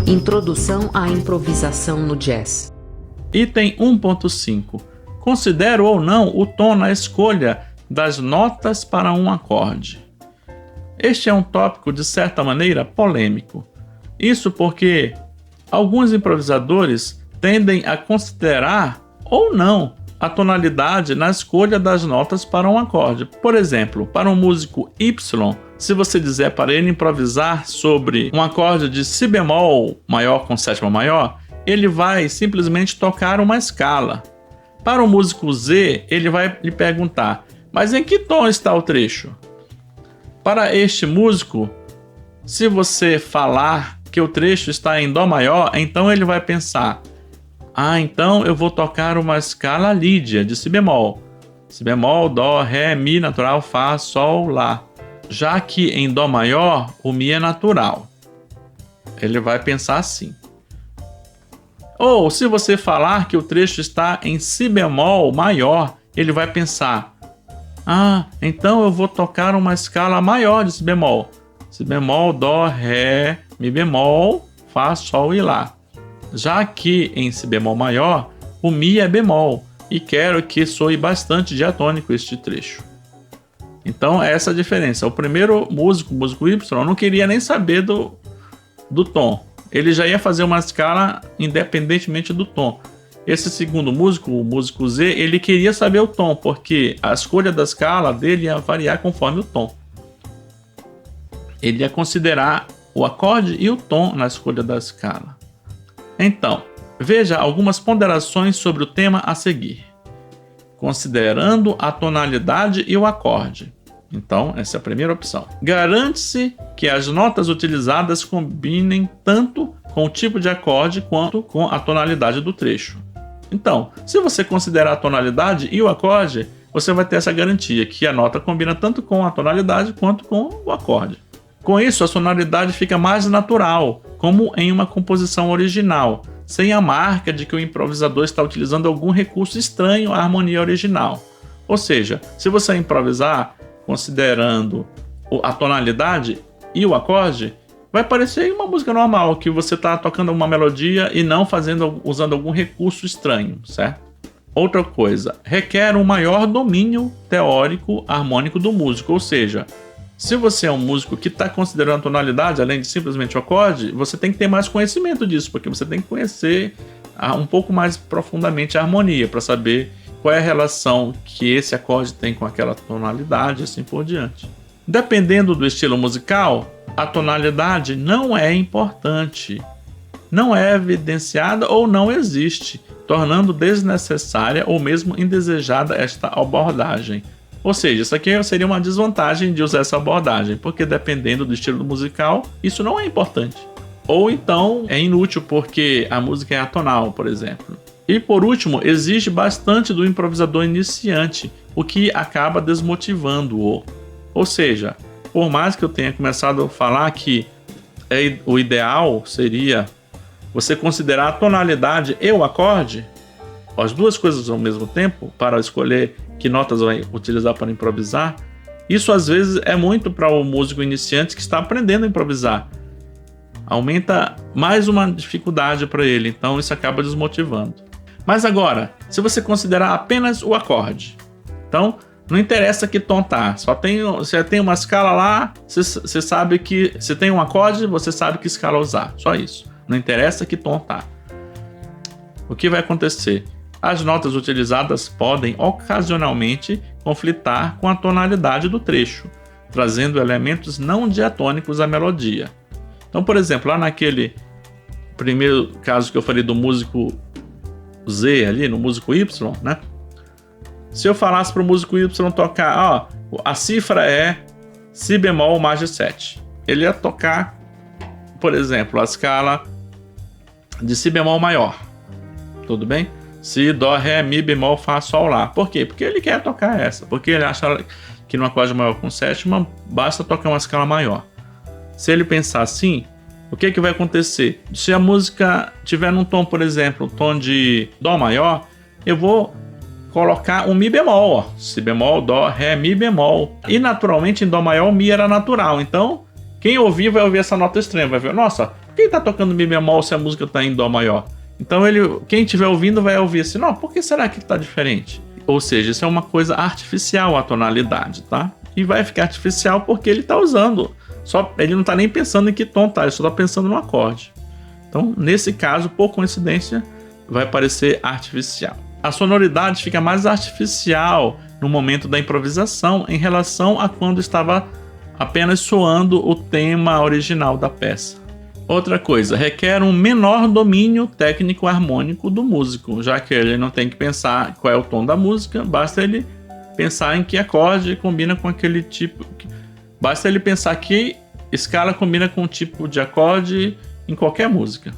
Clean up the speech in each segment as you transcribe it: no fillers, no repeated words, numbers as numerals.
Introdução à improvisação no jazz. Item 1.5. Considero ou não o tom na escolha das notas para um acorde. Este é um tópico, de certa maneira, polêmico. Isso porque alguns improvisadores tendem a considerar ou não a tonalidade na escolha das notas para um acorde. Por exemplo, para um músico Y, se você dizer para ele improvisar sobre um acorde de Si bemol maior com sétima maior, ele vai simplesmente tocar uma escala. Para o músico Z, ele vai lhe perguntar: mas em que tom está o trecho? Para este músico, se você falar que o trecho está em Dó maior, então ele vai pensar: então eu vou tocar uma escala lídia de Si bemol. Si bemol, Dó, Ré, Mi natural, Fá, Sol, Lá. Já que em Dó maior, o Mi é natural. Ele vai pensar assim. Ou se você falar que o trecho está em Si bemol maior, ele vai pensar: então eu vou tocar uma escala maior de Si bemol. Si bemol, Dó, Ré, Mi bemol, Fá, Sol e Lá. Já que em Si bemol maior, o Mi é bemol e quero que soe bastante diatônico este trecho. Então é essa a diferença. O primeiro músico, o músico Y, não queria nem saber do tom. Ele já ia fazer uma escala independentemente do tom. Esse segundo músico, o músico Z, ele queria saber o tom, porque a escolha da escala dele ia variar conforme o tom. Ele ia considerar o acorde e o tom na escolha da escala. Então, veja algumas ponderações sobre o tema a seguir. Considerando a tonalidade e o acorde. Então, essa é a primeira opção. Garante-se que as notas utilizadas combinem tanto com o tipo de acorde quanto com a tonalidade do trecho. Então, se você considerar a tonalidade e o acorde, você vai ter essa garantia que a nota combina tanto com a tonalidade quanto com o acorde. Com isso, a sonoridade fica mais natural, como em uma composição original, sem a marca de que o improvisador está utilizando algum recurso estranho à harmonia original. Ou seja, se você improvisar considerando a tonalidade e o acorde, vai parecer uma música normal, que você está tocando uma melodia e não usando algum recurso estranho, certo? Outra coisa, requer um maior domínio teórico harmônico do músico, ou seja, se você é um músico que está considerando a tonalidade, além de simplesmente o acorde, você tem que ter mais conhecimento disso, porque você tem que conhecer um pouco mais profundamente a harmonia, para saber qual é a relação que esse acorde tem com aquela tonalidade e assim por diante. Dependendo do estilo musical, a tonalidade não é importante, não é evidenciada ou não existe, tornando desnecessária ou mesmo indesejada esta abordagem. Ou seja, isso aqui seria uma desvantagem de usar essa abordagem, porque dependendo do estilo musical, isso não é importante. Ou então é inútil porque a música é atonal, por exemplo. E por último, exige bastante do improvisador iniciante, o que acaba desmotivando-o. Ou seja, por mais que eu tenha começado a falar que o ideal seria você considerar a tonalidade e o acorde, as duas coisas ao mesmo tempo, para escolher que notas vai utilizar para improvisar, isso às vezes é muito para o músico iniciante que está aprendendo a improvisar. Aumenta mais uma dificuldade para ele, então isso acaba desmotivando. Mas agora, se você considerar apenas o acorde, então não interessa que tom tá, você tem uma escala lá, você sabe que se tem um acorde, você sabe que escala usar, só isso. Não interessa que tom tá. O que vai acontecer? As notas utilizadas podem ocasionalmente conflitar com a tonalidade do trecho, trazendo elementos não diatônicos à melodia. Então, por exemplo, lá naquele primeiro caso que eu falei do músico Z ali, no músico Y, né? Se eu falasse para o músico Y tocar, a cifra é Si bemol mais 7. Ele ia tocar, por exemplo, a escala de Si bemol maior. Tudo bem? Si, Dó, Ré, Mi, bemol, Fá, Sol, Lá. Por quê? Porque ele quer tocar essa. Porque ele acha que no acorde maior com sétima, basta tocar uma escala maior. Se ele pensar assim, o que vai acontecer? Se a música tiver num tom, por exemplo, tom de Dó maior, eu vou colocar um Mi bemol. Si bemol, Dó, Ré, Mi bemol. E naturalmente em Dó maior o Mi era natural. Então, Quem ouvir vai ouvir essa nota extrema, vai ver, nossa, por que ele tá tocando mi bemol se a música tá em dó maior? Então quem estiver ouvindo vai ouvir assim, não, por que será que tá diferente? Ou seja, isso é uma coisa artificial a tonalidade, tá? E vai ficar artificial porque ele tá usando, ele não tá nem pensando em que tom tá, ele só tá pensando no acorde. Então, nesse caso, por coincidência, vai parecer artificial. A sonoridade fica mais artificial no momento da improvisação em relação a quando estava apenas soando o tema original da peça. Outra coisa, requer um menor domínio técnico harmônico do músico, já que ele não tem que pensar qual é o tom da música, basta ele pensar em que acorde combina com aquele tipo. Basta ele pensar que escala combina com o tipo de acorde em qualquer música.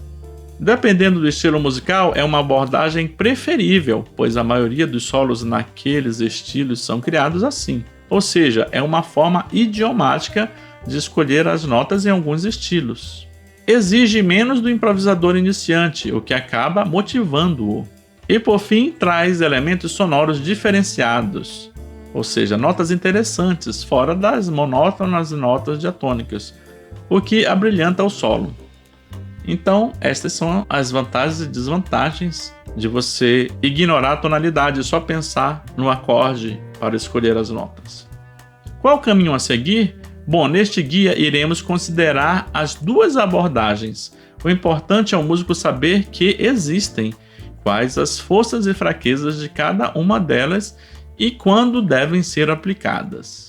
Dependendo do estilo musical, é uma abordagem preferível, pois a maioria dos solos naqueles estilos são criados assim. Ou seja, é uma forma idiomática de escolher as notas em alguns estilos. Exige menos do improvisador iniciante, o que acaba motivando-o. E por fim, traz elementos sonoros diferenciados, ou seja, notas interessantes, fora das monótonas notas diatônicas, o que abrilhanta o solo. Então, estas são as vantagens e desvantagens de você ignorar a tonalidade e só pensar no acorde para escolher as notas. Qual o caminho a seguir? Bom, neste guia iremos considerar as duas abordagens. O importante é o músico saber que existem, quais as forças e fraquezas de cada uma delas e quando devem ser aplicadas.